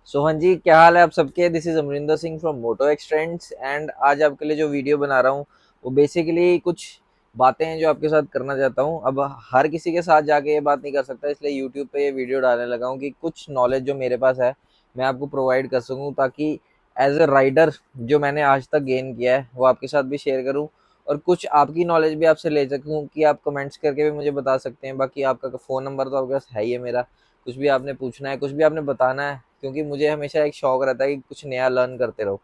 सो हाँ जी, क्या हाल है आप सबके। This is Amarinder Singh from moto extends and आज आपके लिए जो वीडियो बना रहा हूँ वो बेसिकली कुछ बातें हैं जो आपके साथ करना चाहता हूँ। अब हर किसी के साथ जाके ये बात नहीं कर सकता, इसलिए यूट्यूब पे ये वीडियो डालने लगा हूँ कि कुछ नॉलेज जो मेरे पास है मैं आपको प्रोवाइड कर सकूँ, ताकि एज ए राइडर जो मैंने आज तक गेन किया है वो आपके साथ भी शेयर करूँ और कुछ आपकी नॉलेज भी आपसे ले सकूँ कि आप कमेंट्स करके भी मुझे बता सकते हैं। बाकी आपका फ़ोन नंबर तो आपके पास है ही है मेरा, कुछ भी आपने पूछना है, कुछ भी आपने बताना है, क्योंकि मुझे हमेशा एक शौक रहता है कि कुछ नया लर्न करते रहो।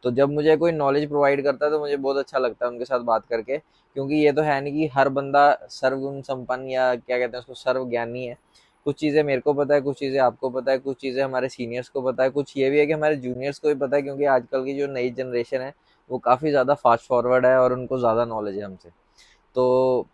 तो जब मुझे कोई नॉलेज प्रोवाइड करता है तो मुझे बहुत अच्छा लगता है उनके साथ बात करके, क्योंकि ये तो है नहीं कि हर बंदा सर्वगुण संपन्न या क्या कहते हैं उसको सर्व ज्ञानी है। कुछ चीज़ें मेरे को पता है, कुछ चीज़ें आपको पता है, कुछ चीज़ें हमारे सीनियर्स को पता है, कुछ ये भी है कि हमारे जूनियर्स को भी पता है, क्योंकि आजकल की जो नई जनरेशन है वो काफ़ी ज़्यादा फास्ट फॉरवर्ड है और उनको ज़्यादा नॉलेज है हमसे। तो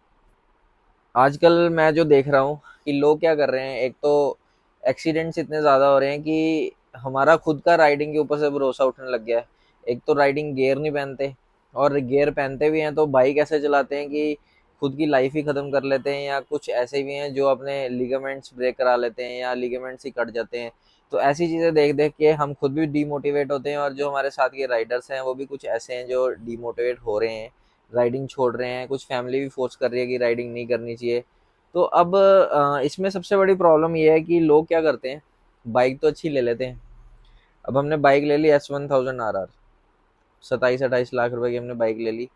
आजकल मैं जो देख रहा हूँ कि लोग क्या कर रहे हैं, एक तो एक्सीडेंट्स इतने ज़्यादा हो रहे हैं कि हमारा खुद का राइडिंग के ऊपर से भरोसा उठने लग गया है। एक तो राइडिंग गियर नहीं पहनते, और गियर पहनते भी हैं तो बाइक ऐसे चलाते हैं कि खुद की लाइफ ही ख़त्म कर लेते हैं, या कुछ ऐसे भी हैं जो अपने लिगामेंट्स ब्रेक करा लेते हैं या लिगामेंट्स ही कट जाते हैं। तो ऐसी चीज़ें देख देख के हम खुद भी डीमोटिवेट होते हैं, और जो हमारे साथ के राइडर्स हैं वो भी कुछ ऐसे हैं जो डीमोटिवेट हो रहे हैं, राइडिंग छोड़ रहे हैं। कुछ फैमिली भी फोर्स कर रही है कि राइडिंग नहीं करनी चाहिए। तो अब इसमें सबसे बड़ी प्रॉब्लम ये है कि लोग क्या करते हैं, बाइक तो अच्छी ले लेते हैं। अब हमने बाइक ले ली S1000 RR, 27-28 लाख रुपए की हमने बाइक ले ली।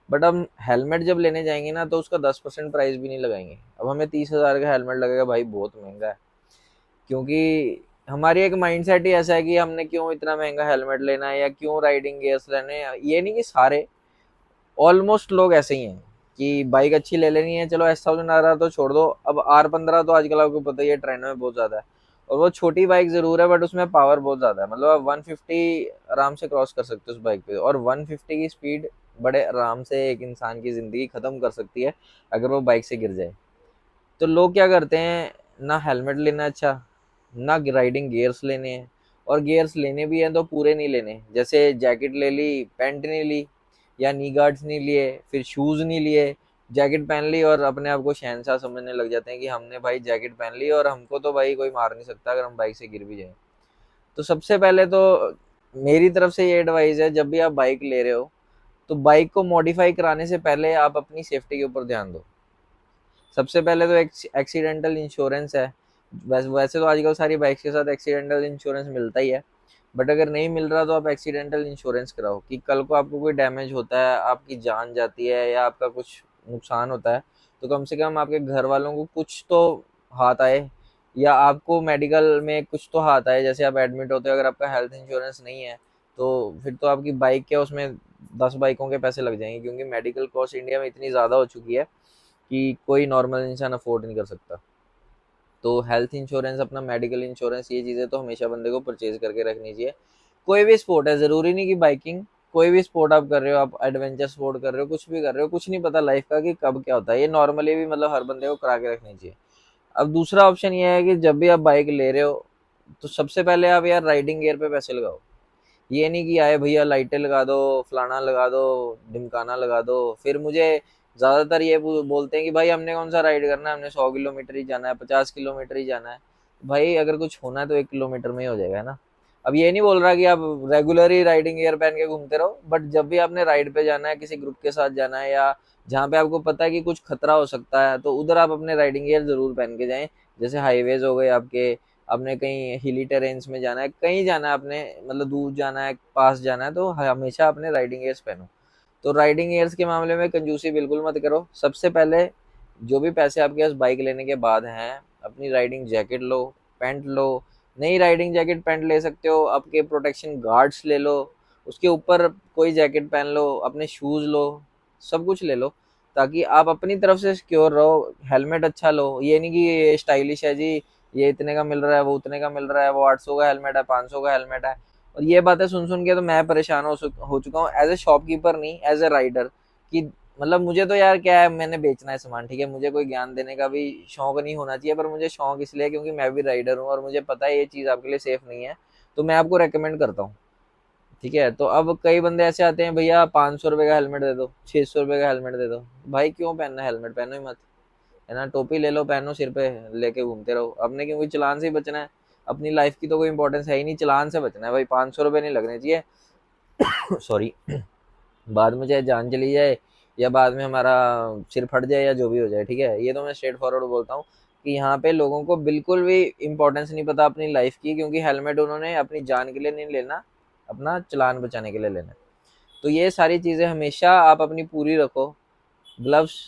बट हम हेलमेट जब लेने जाएंगे ना तो उसका 10% प्राइस भी नहीं लगाएंगे। अब हमें 30,000 का हेलमेट लगेगा, भाई बहुत महंगा है। क्योंकि हमारी एक माइंडसेट ही ऐसा है कि हमने क्यों इतना महंगा हेलमेट लेना है या क्यों राइडिंग गियर्स लेने हैं। ये नहीं कि सारे, ऑलमोस्ट लोग ऐसे ही हैं कि बाइक अच्छी ले लेनी है, चलो S1000 RR तो छोड़ दो, अब R15 तो आजकल आपको पता ही है ट्रेंड में बहुत ज़्यादा है। और वो छोटी बाइक ज़रूर है बट उसमें पावर बहुत ज़्यादा है, मतलब आप 150 आराम से क्रॉस कर सकते हो उस बाइक पे, और 150 की स्पीड बड़े आराम से एक इंसान की ज़िंदगी ख़त्म कर सकती है अगर वो बाइक से गिर जाए। तो लोग क्या करते हैं, ना हेलमेट लेना अच्छा, ना राइडिंग गियर्स लेने हैं, और गियर्स लेने भी हैं तो पूरे नहीं लेने। जैसे जैकेट ले ली, पैंट नहीं ली, या नी गार्ड्स नहीं लिए, फिर शूज़ नहीं लिए, जैकेट पहन ली और अपने आप को शहनशाह समझने लग जाते हैं कि हमने भाई जैकेट पहन ली और हमको तो भाई कोई मार नहीं सकता अगर हम बाइक से गिर भी जाएं। तो सबसे पहले तो मेरी तरफ से ये एडवाइस है, जब भी आप बाइक ले रहे हो तो बाइक को मॉडिफाई कराने से पहले आप अपनी सेफ्टी के ऊपर ध्यान दो। सबसे पहले तो एक्सीडेंटल इंश्योरेंस है। वैसे तो आजकल सारी बाइक्स के साथ एक्सीडेंटल इंश्योरेंस मिलता ही है, बट अगर नहीं मिल रहा तो आप एक्सीडेंटल इंश्योरेंस कराओ कि कल को आपको कोई डैमेज होता है, आपकी जान जाती है या आपका कुछ नुकसान होता है, तो कम से कम आपके घर वालों को कुछ तो हाथ आए, या आपको मेडिकल में कुछ तो हाथ आए। जैसे आप एडमिट होते हो, अगर आपका हेल्थ इंश्योरेंस नहीं है तो फिर तो आपकी बाइक क्या, उसमें 10 बाइकों के पैसे लग जाएंगे, क्योंकि मेडिकल कॉस्ट इंडिया में इतनी ज़्यादा हो चुकी है कि कोई नॉर्मल इंसान अफोर्ड नहीं कर सकता। तो हेल्थ इंश्योरेंस, अपना मेडिकल इंश्योरेंस, ये चीज़ें तो हमेशा बंदे को परचेज करके रखनी चाहिए। कोई भी स्पोर्ट है, ज़रूरी नहीं कि बाइकिंग, कोई भी स्पोर्ट आप कर रहे हो, आप एडवेंचर स्पोर्ट कर रहे हो, कुछ भी कर रहे हो, कुछ नहीं पता लाइफ का कि कब क्या होता है। ये नॉर्मली भी मतलब हर बंदे को करा के रखनी चाहिए। अब दूसरा ऑप्शन ये है कि जब भी आप बाइक ले रहे हो तो सबसे पहले आप यार राइडिंग गियर पे पैसे लगाओ। ये नहीं कि आए भैया लाइटें लगा दो, फलाना लगा दो, ढिमकाना लगा दो। फिर मुझे ज़्यादातर ये बोलते हैं कि भाई हमने कौन सा राइड करना है, हमने 100 किलोमीटर ही जाना है, 50 किलोमीटर ही जाना है। भाई अगर कुछ होना है तो 1 किलोमीटर में ही हो जाएगा ना। अब ये नहीं बोल रहा कि आप रेगुलर ही राइडिंग गियर पहन के घूमते रहो, बट जब भी आपने राइड पे जाना है, किसी ग्रुप के साथ जाना है, या जहाँ पे आपको पता है कि कुछ खतरा हो सकता है, तो उधर आप अपने राइडिंग गियर जरूर पहन के जाएं। जैसे हाईवेज हो गए आपके, आपने कहीं हिली टेरेन्स में जाना है, कहीं जाना है आपने, मतलब दूर जाना है, पास जाना है, तो हमेशा अपने राइडिंग गियर्स पहनो। तो राइडिंग गियर्स के मामले में कंजूसी बिल्कुल मत करो। सबसे पहले जो भी पैसे आपके पास बाइक लेने के बाद हैं, अपनी राइडिंग जैकेट लो, पैंट लो। नई राइडिंग जैकेट पैंट ले सकते हो, आपके प्रोटेक्शन गार्ड्स ले लो, उसके ऊपर कोई जैकेट पहन लो, अपने शूज़ लो, सब कुछ ले लो, ताकि आप अपनी तरफ से सिक्योर रहो। हेलमेट अच्छा लो, ये नहीं कि ये स्टाइलिश है जी, ये इतने का मिल रहा है, वो उतने का मिल रहा है, वो 800 का हेलमेट है, 500 का हेलमेट है। और ये बातें सुन सुन के तो मैं परेशान हो चुका हूँ, एज ए शॉपकीपर नहीं, एज ए राइडर। कि मतलब मुझे तो यार क्या है, मैंने बेचना है सामान, ठीक है, मुझे कोई ज्ञान देने का भी शौक नहीं होना चाहिए, पर मुझे शौक इसलिए क्योंकि मैं भी राइडर हूँ और मुझे पता है ये चीज़ आपके लिए सेफ नहीं है, तो मैं आपको रेकमेंड करता हूँ। ठीक है, तो अब कई बंदे ऐसे आते हैं, भैया 500 रुपये का हेलमेट दे दो, 600 रुपये का हेलमेट दे दो। भाई क्यों पहनना है हेलमेट, पहनो ही मत। है ना, टोपी ले लो, पहनो सिर पे, लेके घूमते रहो, अपने क्योंकि चालान से ही बचना है। अपनी लाइफ की तो कोई इंपॉर्टेंस है ही नहीं, चलान से बचना है भाई, 500 रुपये नहीं लगने चाहिए सॉरी बाद में चाहे जान चली जाए या बाद में हमारा सिर फट जाए या जो भी हो जाए, ठीक है। ये तो मैं स्ट्रेट फॉरवर्ड बोलता हूँ कि यहाँ पे लोगों को बिल्कुल भी इंपॉर्टेंस नहीं पता अपनी लाइफ की, क्योंकि हेलमेट उन्होंने अपनी जान के लिए नहीं लेना, अपना चलान बचाने के लिए लेना। तो ये सारी चीज़ें हमेशा आप अपनी पूरी रखो, ग्लव्स,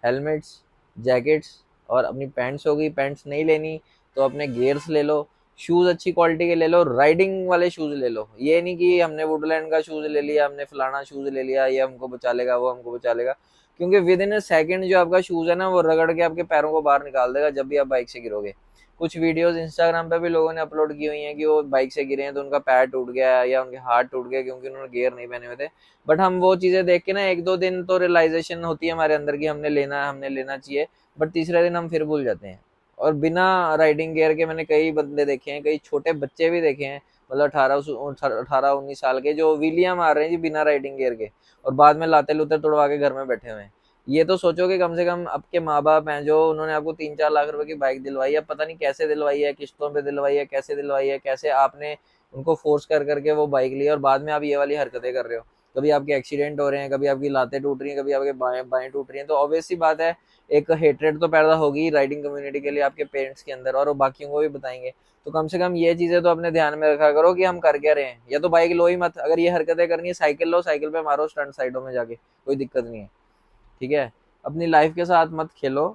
हेलमेट्स, जैकेट्स, और अपनी पैंट्स होगी, पैंट्स नहीं लेनी तो अपने गियर्स ले लो, शूज़ अच्छी क्वालिटी के ले लो, राइडिंग वाले शूज़ ले लो। ये नहीं कि हमने वुडलैंड का शूज़ ले लिया, हमने फलाना शूज़ ले लिया, ये हमको बचा लेगा, वो हमको बचा लेगा, क्योंकि विद इन अ सेकेंड जो आपका शूज़ है ना वो रगड़ के आपके पैरों को बाहर निकाल देगा जब भी आप बाइक से गिरोगे। कुछ वीडियोस इंस्टाग्राम पे भी लोगों ने अपलोड की हुई हैं कि वो बाइक से गिरे हैं तो उनका पैर टूट गया या उनके हाथ टूट गए क्योंकि उन्होंने गियर नहीं पहने हुए थे। बट हम वो चीज़ें देख के ना 1-2 दिन तो रियलाइजेशन होती है हमारे अंदर की हमने लेना है, हमने लेना चाहिए, बट तीसरे दिन हम फिर भूल जाते हैं। और बिना राइडिंग गियर के मैंने कई बंदे देखे हैं, कई छोटे बच्चे भी देखे हैं, मतलब 18-19 साल के, जो व्हीलियां मार रहे हैं जी बिना राइडिंग गियर के, और बाद में लाते लूते तोड़वा के घर में बैठे हुए हैं। ये तो सोचो कि कम से कम आपके माँ बाप हैं जो उन्होंने आपको 3-4 लाख रुपए की बाइक दिलवाई है, पता नहीं कैसे दिलवाई है, किस्तों पे दिलवाई है, कैसे दिलवाई है, कैसे आपने उनको फोर्स कर करके वो बाइक ली, और बाद में आप ये वाली हरकतें कर रहे हो। कभी आपके एक्सीडेंट हो रहे हैं, कभी आपकी लातें टूट रही हैं, कभी आपके बाएं बाएं टूट रही हैं, तो ऑब्वियस सी बात है एक हेट्रेड तो पैदा होगी राइडिंग कम्युनिटी के लिए आपके पेरेंट्स के अंदर, और वो बाकियों को भी बताएंगे। तो कम से कम ये चीजें तो अपने ध्यान में रखा करो कि हम कर क्या रहे हैं। या तो बाइक लो ही मत, अगर ये हरकतें करनी है साइकिल लो, साइकिल पे मारो स्टंट साइडों में जाके, कोई दिक्कत नहीं है, ठीक है। अपनी लाइफ के साथ मत खेलो,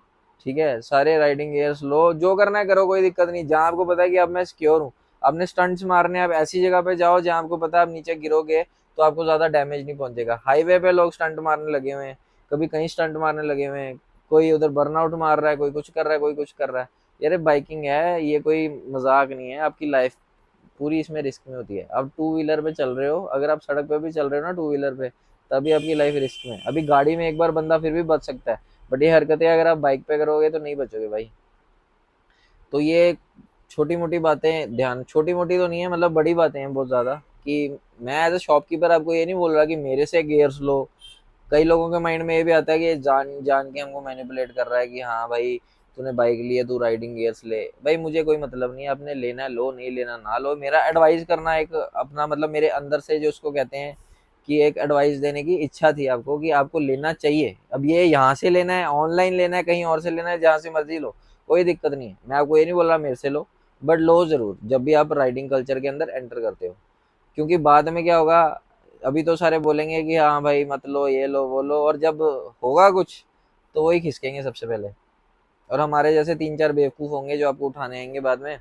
ठीक है। सारे राइडिंग गियर्स लो, जो करना है करो, कोई दिक्कत नहीं। जहाँ आपको पता है कि अब मैं सिक्योर हूँ, आपने स्टंट्स मारने, आप ऐसी जगह पे जाओ जहाँ आपको पता है आप नीचे गिरोगे तो आपको ज्यादा डैमेज नहीं पहुंचेगा। हाईवे पे लोग स्टंट मारने लगे हुए हैं, कभी कहीं स्टंट मारने लगे हुए हैं, कोई उधर बर्नआउट मार रहा है, कोई कुछ कर रहा है, कोई कुछ कर रहा है। यार बाइकिंग है, ये कोई मजाक नहीं है, आपकी लाइफ पूरी इसमें रिस्क में होती है। आप टू व्हीलर पे चल रहे हो, अगर आप सड़क पे भी चल रहे हो ना टू व्हीलर पे, तभी आपकी लाइफ रिस्क में। अभी गाड़ी में एक बार बंदा फिर भी बच सकता है, बट ये हरकतें अगर आप बाइक पे करोगे तो नहीं बचोगे भाई। तो ये छोटी मोटी बातें ध्यान, छोटी मोटी तो नहीं है, मतलब बड़ी बातें हैं बहुत ज्यादा, कि मैं एज अ शॉपकीपर आपको ये नहीं बोल रहा कि मेरे से गेयर्स लो। कई लोगों के माइंड में ये भी आता है कि ये जान जान के हमको मैनिपुलेट कर रहा है कि हाँ भाई तूने बाइक ली है, तू राइडिंग गियर्स ले। भाई मुझे कोई मतलब नहीं है, आपने लेना है लो, नहीं लेना ना लो। मेरा एडवाइस करना एक अपना, मतलब मेरे अंदर से जो उसको कहते हैं कि एक एडवाइस देने की इच्छा थी आपको कि आपको लेना चाहिए। अब ये यहाँ से लेना है, ऑनलाइन लेना है, कहीं और से लेना है, जहाँ से मर्जी लो, कोई दिक्कत नहीं है। मैं आपको ये नहीं बोल रहा मेरे से लो, बट लो जरूर जब भी आप राइडिंग कल्चर के अंदर एंटर करते हो। क्योंकि बाद में क्या होगा, अभी तो सारे बोलेंगे कि हाँ भाई मत लो, ये लो वो लो, और जब होगा कुछ तो वही खिसकेंगे सबसे पहले, और हमारे जैसे 3-4 बेवकूफ़ होंगे जो आपको उठाने आएंगे बाद में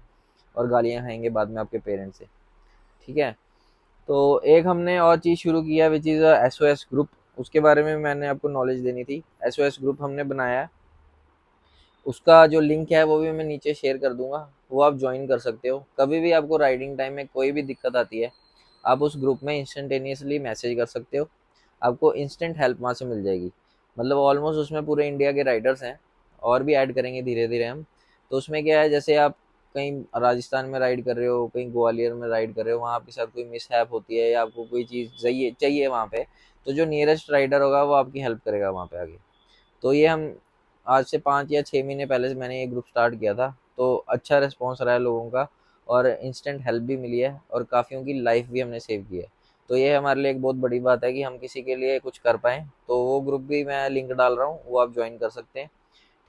और गालियां खाएंगे बाद में आपके पेरेंट्स से, ठीक है। तो एक हमने और चीज़ शुरू किया विच इज़ SOS ग्रुप, उसके बारे में मैंने आपको नॉलेज देनी थी। SOS ग्रुप हमने बनाया है, उसका जो लिंक है वो भी मैं नीचे शेयर कर दूंगा, वो आप ज्वाइन कर सकते हो। कभी भी आपको राइडिंग टाइम में कोई भी दिक्कत आती है, आप उस ग्रुप में इंस्टेंटेनियसली मैसेज कर सकते हो, आपको इंस्टेंट हेल्प वहाँ से मिल जाएगी। मतलब ऑलमोस्ट उसमें पूरे इंडिया के राइडर्स हैं, और भी ऐड करेंगे धीरे धीरे हम। तो उसमें क्या है, जैसे आप कहीं राजस्थान में राइड कर रहे हो, कहीं ग्वालियर में राइड कर रहे हो, वहाँ आपके साथ कोई मिस होती है या आपको कोई चीज़ चाहिए चाहिए वहाँ पे, तो जो नियरेस्ट राइडर होगा वो आपकी हेल्प करेगा वहाँ पे आगे। तो ये हम आज से 5 या 6 महीने पहले से मैंने ये ग्रुप स्टार्ट किया था, तो अच्छा रिस्पॉन्स रहा है लोगों का, और इंस्टेंट हेल्प भी मिली है, और काफ़ियों की लाइफ भी हमने सेव की है। तो ये हमारे लिए एक बहुत बड़ी बात है कि हम किसी के लिए कुछ कर पाएँ। तो वो ग्रुप भी मैं लिंक डाल रहा हूँ, वो आप ज्वाइन कर सकते हैं,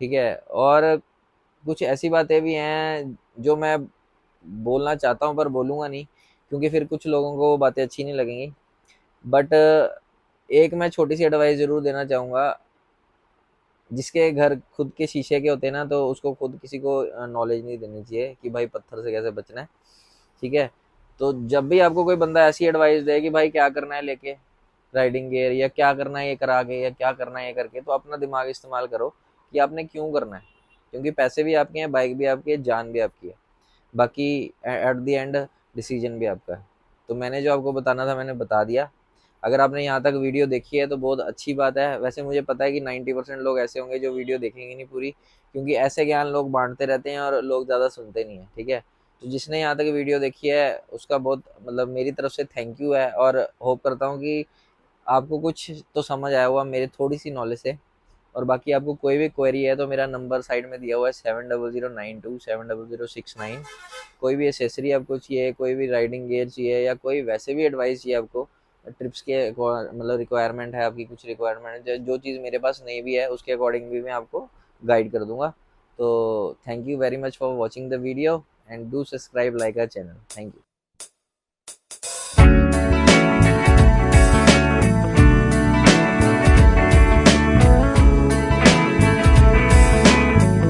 ठीक है। और कुछ ऐसी बातें भी हैं जो मैं बोलना चाहता हूँ पर बोलूँगा नहीं, क्योंकि फिर कुछ लोगों को वो बातें अच्छी नहीं लगेंगी। बट एक मैं छोटी सी एडवाइस ज़रूर देना चाहूँगा, जिसके घर खुद के शीशे के होते हैं ना, तो उसको खुद किसी को नॉलेज नहीं देनी चाहिए कि भाई पत्थर से कैसे बचना है, ठीक है। तो जब भी आपको कोई बंदा ऐसी एडवाइस दे कि भाई क्या करना है लेके राइडिंग गियर, या क्या करना है ये करा के, या क्या करना है ये करके, तो अपना दिमाग इस्तेमाल करो कि आपने क्यों करना है। क्योंकि पैसे भी आपके हैं, बाइक भी आपकी है, जान भी आपकी है, बाकी एट द एंड डिसीजन भी आपका है। तो मैंने जो आपको बताना था मैंने बता दिया। अगर आपने यहाँ तक वीडियो देखी है तो बहुत अच्छी बात है। वैसे मुझे पता है कि 90% लोग ऐसे होंगे जो वीडियो देखेंगे नहीं पूरी, क्योंकि ऐसे ज्ञान लोग बांटते रहते हैं और लोग ज़्यादा सुनते नहीं है, ठीक है। तो जिसने यहाँ तक वीडियो देखी है उसका बहुत, मतलब मेरी तरफ से थैंक यू है, और होप करता हूँ कि आपको कुछ तो समझ आया हुआ मेरे थोड़ी सी नॉलेज से। और बाकी आपको कोई भी क्वेरी है तो मेरा नंबर साइड में दिया हुआ है 7009270069। कोई भी एसेसरी आपको चाहिए, कोई भी राइडिंग गियर चाहिए, या कोई वैसे भी एडवाइस चाहिए आपको ट्रिप्स के मतलब रिक्वायरमेंट है आपकी, कुछ रिक्वायरमेंट है जो चीज़ मेरे पास नहीं भी है उसके अकॉर्डिंग भी मैं आपको गाइड कर दूंगा। तो thank you very much for watching the video and do subscribe like our channel. Thank you.